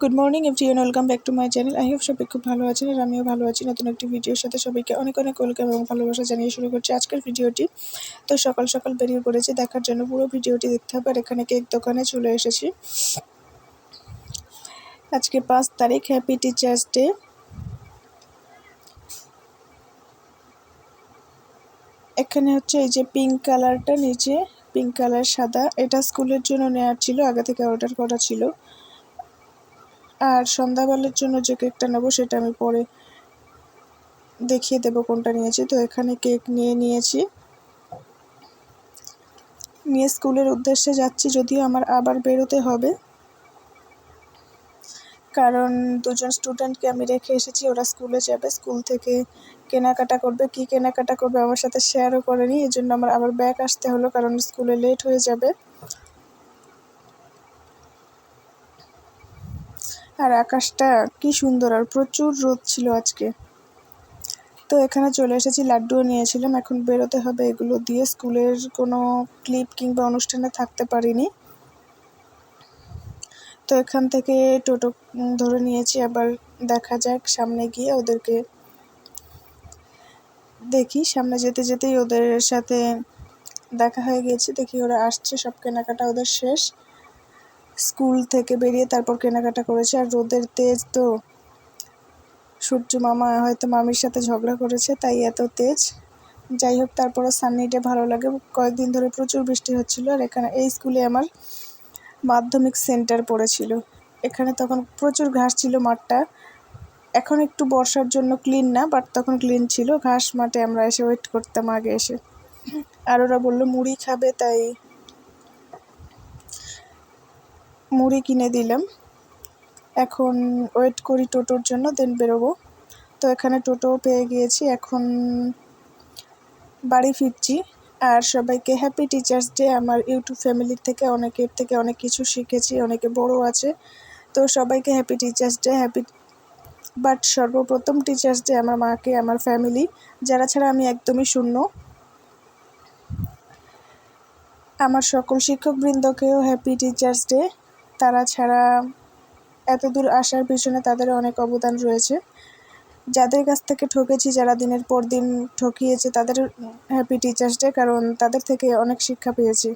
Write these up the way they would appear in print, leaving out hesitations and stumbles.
Good morning everyone, welcome back to my channel. I hope সবাই খুব ভালো আছেন আর আমিও ভালো আছি। নতুন একটি ভিডিওর সাথে সবাইকে অনেক অনেক ওয়েলকাম এবং ভালোবাসা জানিয়ে শুরু করছি আজকের ভিডিওটি। তো সকাল সকাল বেরিয়ে পড়েছি, দেখার জন্য পুরো ভিডিওটি দেখতে হবে। আর এখানে কেক দোকানে চলে এসেছি। আজকে 5 তারিখ, হ্যাপি টিচার্স ডে। এখানে হচ্ছে এই যে পিঙ্ক কালারটা, নিচে পিঙ্ক কালার সাদা, এটা স্কুলের জন্য নেওয়ার ছিল, আগে থেকে অর্ডার করা ছিল। আর সন্ধ্যাবেলার জন্য যে কেকটা নেবো সেটা আমি পরে দেখিয়ে দেবো কোনটা নিয়েছি। তো এখানে কেক নিয়েছি, নিয়ে স্কুলের উদ্দেশ্যে যাচ্ছি। যদিও আমার আবার বেরোতে হবে, কারণ দুজন স্টুডেন্টকে আমি রেখে এসেছি, ওরা স্কুলে যাবে। স্কুল থেকে কেনাকাটা করবে, কি কেনাকাটা করবে আমার সাথে শেয়ারও করেনি, এই জন্য আমার আবার ব্যাক আসতে হলো, কারণ স্কুলে লেট হয়ে যাবে। আর আকাশটা কি সুন্দর, আর প্রচুর রোদ ছিল আজকে। তো এখানে চলে এসেছি, লাড্ডুও নিয়েছিলাম। এখন বেরোতে হবে এগুলো দিয়ে। স্কুলের কোনো ক্লিপ কিংবা অনুষ্ঠানে থাকতে পারিনি, তো এখান থেকে টোটো ধরে নিয়েছি। আবার দেখা যাক সামনে গিয়ে, ওদেরকে দেখি। সামনে যেতে যেতেই ওদের সাথে দেখা হয়ে গেছে, দেখি ওরা আসছে, সব কেনাকাটা ওদের শেষ। স্কুল থেকে বেরিয়ে তারপর কেনাকাটা করেছে। আর রোদের তেজ, তো সূর্য মামা হয়তো মামির সাথে ঝগড়া করেছে, তাই এত তেজ। যাই হোক, তারপরও সাননি ডে ভালো লাগে। কয়েকদিন ধরে প্রচুর বৃষ্টি হচ্ছিল। আর এখানে এই স্কুলে আমার মাধ্যমিক সেন্টার পড়েছিল। এখানে তখন প্রচুর ঘাস ছিল মাঠটা। এখন একটু বর্ষার জন্য ক্লিন না, বাট তখন ক্লিন ছিল। ঘাস মাঠে আমরা এসে ওয়েট করতাম আগে এসে। আর ওরা বললো মুড়ি খাবে, তাই মুড়ি কিনে দিলাম। এখন ওয়েট করি টোটোর জন্য, দেন বেরোবো। তো এখানে টোটোও পেয়ে গিয়েছি, এখন বাড়ি ফিরছি। আর সবাইকে হ্যাপি টিচার্স ডে। আমার ইউটিউব ফ্যামিলির থেকে অনেকের থেকে অনেক কিছু শিখেছি, অনেকে বড় আছে। তো সবাইকে হ্যাপি টিচার্স ডে। বাট সর্বপ্রথম টিচার্স ডে আমার মাকে, আমার ফ্যামিলি, যারা ছাড়া আমি একদমই শূন্য। আমার সকল শিক্ষকবৃন্দকেও হ্যাপি টিচার্স ডে। তারা ছাড়া এত দূর আসার পিছনে তাদের অনেক অবদান রয়েছে। যাদের কাছ থেকে ঠকেছি, যারা দিনের পর দিন ঠকিয়েছে, তাদের হ্যাপি টিচার্স ডে, কারণ তাদের থেকে অনেক শিক্ষা পেয়েছি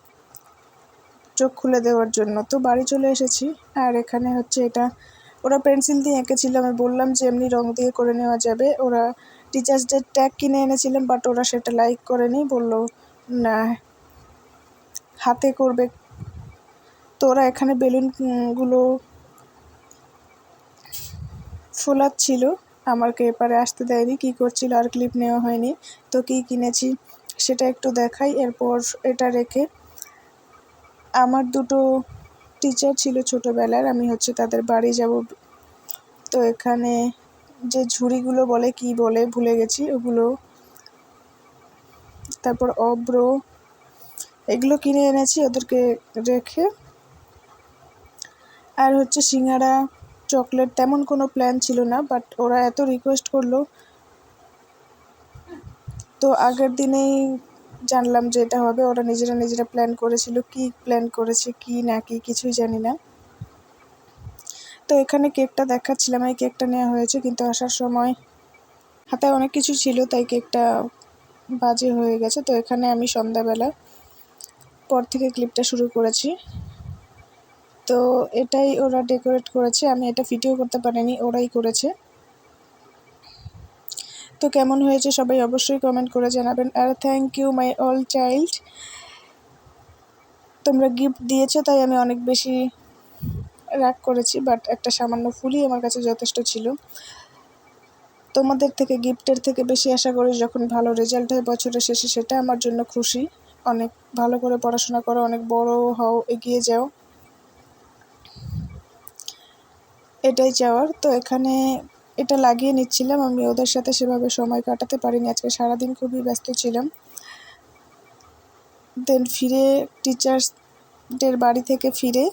চোখ খুলে দেওয়ার জন্য। তো বাড়ি চলে এসেছি। আর এখানে হচ্ছে এটা ওরা পেন্সিল দিয়ে এঁকেছিল, আমি বললাম যে এমনি রং দিয়ে করে নেওয়া যাবে। ওরা টিচার্স ডে ট্যাগ কিনে এনেছিলাম, বাট ওরা সেটা লাইক করেনি, বললো না হাতে করবে। তো ওরা এখানে বেলুনগুলো ফোলাচ্ছিল, আমাকে এপারে আসতে দেয়নি। কি করছিল আর ক্লিপ নেওয়া হয়নি। তো কি কিনেছি সেটা একটু দেখাই। এরপর এটা রেখে, আমার দুটো টিচার ছিল ছোটোবেলার, আমি হচ্ছে তাদের বাড়ি যাব। তো এখানে যে ঝুড়িগুলো বলে, কি বলে ভুলে গেছি ওগুলো, তারপর অব্র, এগুলো কিনে এনেছি ওদেরকে রেখে। আর হচ্ছে সিঙ্গারা, চকলেট, তেমন কোনো প্ল্যান ছিল না, বাট ওরা এত রিকোয়েস্ট করলো, তো আগের দিনেই জানলাম যে এটা হবে। ওরা নিজেরা প্ল্যান করেছিল, কি প্ল্যান করেছে কি না কি কিছুই জানি না। তো এখানে কেকটা দেখাচ্ছিলাম, এই কেকটা নেওয়া হয়েছে, কিন্তু আসার সময় হাতে অনেক কিছু ছিল, তাই কেকটা বাজে হয়ে গেছে। তো এখানে আমি সন্ধ্যাবেলা পর থেকে ক্লিপটা শুরু করেছি। তো এটাই ওরা ডেকোরেট করেছে, আমি এটা ভিডিও করতে পারিনি, ওরাই করেছে। তো কেমন হয়েছে সবাই অবশ্যই কমেন্ট করে জানাবেন। আর thank you my all child, তোমরা গিফট দিয়েছো তাই আমি অনেক বেশি রাগ করেছি, বাট একটা সামান্য ফুলই আমার কাছে যথেষ্ট ছিল। তোমাদের থেকে গিফটের থেকে বেশি আশা করি যখন ভালো রেজাল্ট হয় বছরের শেষে, সেটা আমার জন্য খুশি। অনেক ভালো করে পড়াশোনা করো, অনেক বড় হও, এগিয়ে যাও, এটাই চাওয়ার। তো এখানে এটা লাগিয়ে নিচ্ছিলাম, আমি ওদের সাথে সেভাবে সময় কাটাতে পারিনি, আজকে সারাদিন খুবই ব্যস্ত ছিলাম। দেন ফিরে টিচার্সদের বাড়ি থেকে ফিরে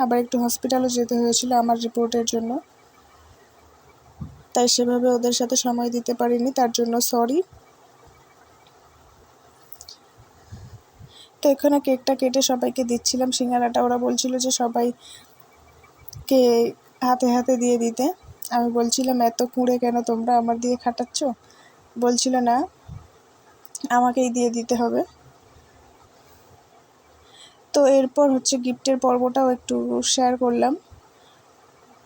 আবার একটু হসপিটালও যেতে হয়েছিল আমার রিপোর্টের জন্য, তাই সেভাবে ওদের সাথে সময় দিতে পারিনি, তার জন্য সরি। তো এখানে কেকটা কেটে সবাইকে দিচ্ছিলাম, সিঙ্গারাটা ওরা বলছিল যে সবাইকে হাতে হাতে দিয়ে দিতে। আমি বলছিলাম এত কুঁড়ে কেন তোমরা আমার দিয়ে খাটাচ্ছ? বলছিল না, আমাকেই দিয়ে দিতে হবে। তো এরপর হচ্ছে গিফটের পর্বটাও একটু শেয়ার করলাম।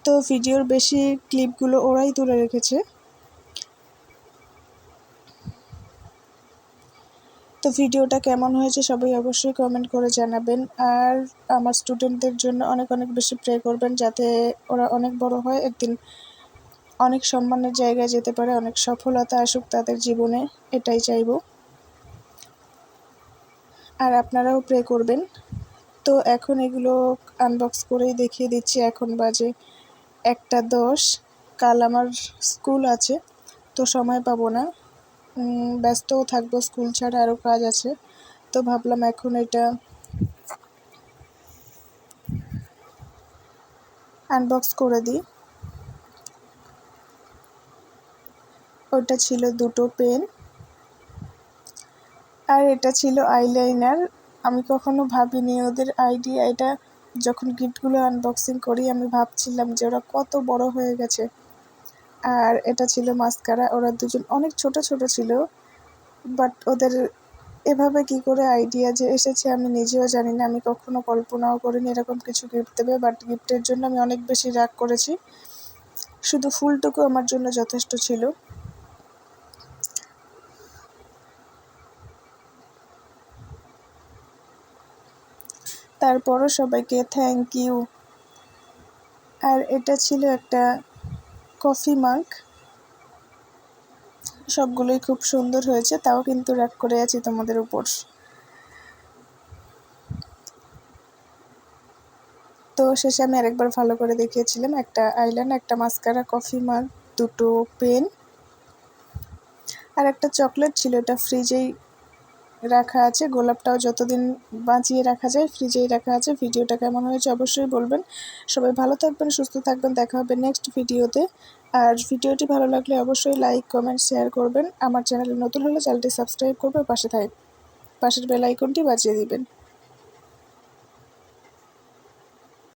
তো ভিডিওর বেশি ক্লিপগুলো ওরাই তুলে রেখেছে। তো ভিডিওটা কেমন হয়েছে সবাই অবশ্যই কমেন্ট করে জানাবেন। আর আমার স্টুডেন্টদের জন্য অনেক অনেক বেশি প্রে করবেন, যাতে ওরা অনেক বড় হয়, একদিন অনেক সম্মানের জায়গায় যেতে পারে, অনেক সফলতা আসুক তাদের জীবনে, এটাই চাইবো। আর আপনারাও প্রে করবেন। তো এখন এগুলো আনবক্স করেই দেখিয়ে দিচ্ছি। এখন বাজে 1:10। কাল আমার স্কুল আছে, তো সময় পাবো না, ব্যস্তও থাকবো, স্কুল ছাড়া আরও কাজ আছে। তো ভাবলাম এখন এটা আনবক্স করে দিই। ওটা ছিল 2টো পেন, আর এটা ছিল আইলাইনার। আমি কখনো ভাবিনি ওদের আইডিয়া, এটা যখন গিফটগুলো আনবক্সিং করি আমি ভাবছিলাম যে ওরা কত বড় হয়ে গেছে। আর এটা ছিল মাস্কারা। ওরা দুজন অনেক ছোট ছোট ছিল, বাট ওদের এভাবে কি করে আইডিয়া যে এসেছে আমি নিজেও জানি না। আমি কখনো কল্পনাও করিনি এরকম কিছু গিফট দেবে, বাট গিফটের জন্য আমি অনেক বেশি রাগ করেছি। শুধু ফুলটুকু আমার জন্য যথেষ্ট ছিল। তারপরও সবাইকে থ্যাংক ইউ। আর এটা ছিল একটা কফি মাগ। সবগুলোই খুব সুন্দর হয়েছে, তাও কিন্তু রাগ করে আছি তোমাদের উপর। তো শেষে আমি আরেকবার ভালো করে দেখিয়েছিলাম, একটা আইলাইনার, একটা মাস্কারা, কফি মাগ, 2টো পেন, আর একটা চকলেট ছিল। এটা ফ্রিজেই রাখা আছে, গোলাপটাও যতদিন বাঁচিয়ে রাখা যায় ফ্রিজেই রাখা আছে। ভিডিওটা কেমন হয়েছে অবশ্যই বলবেন। সবাই ভালো থাকবেন, সুস্থ থাকবেন, দেখা হবে নেক্সট ভিডিওতে। আর ভিডিওটি ভালো লাগলে অবশ্যই লাইক, কমেন্ট, শেয়ার করবেন। আমার চ্যানেলে নতুন হলে চ্যানেলটি সাবস্ক্রাইব করবে, পাশের বেল আইকনটি বাজিয়ে দিবেন।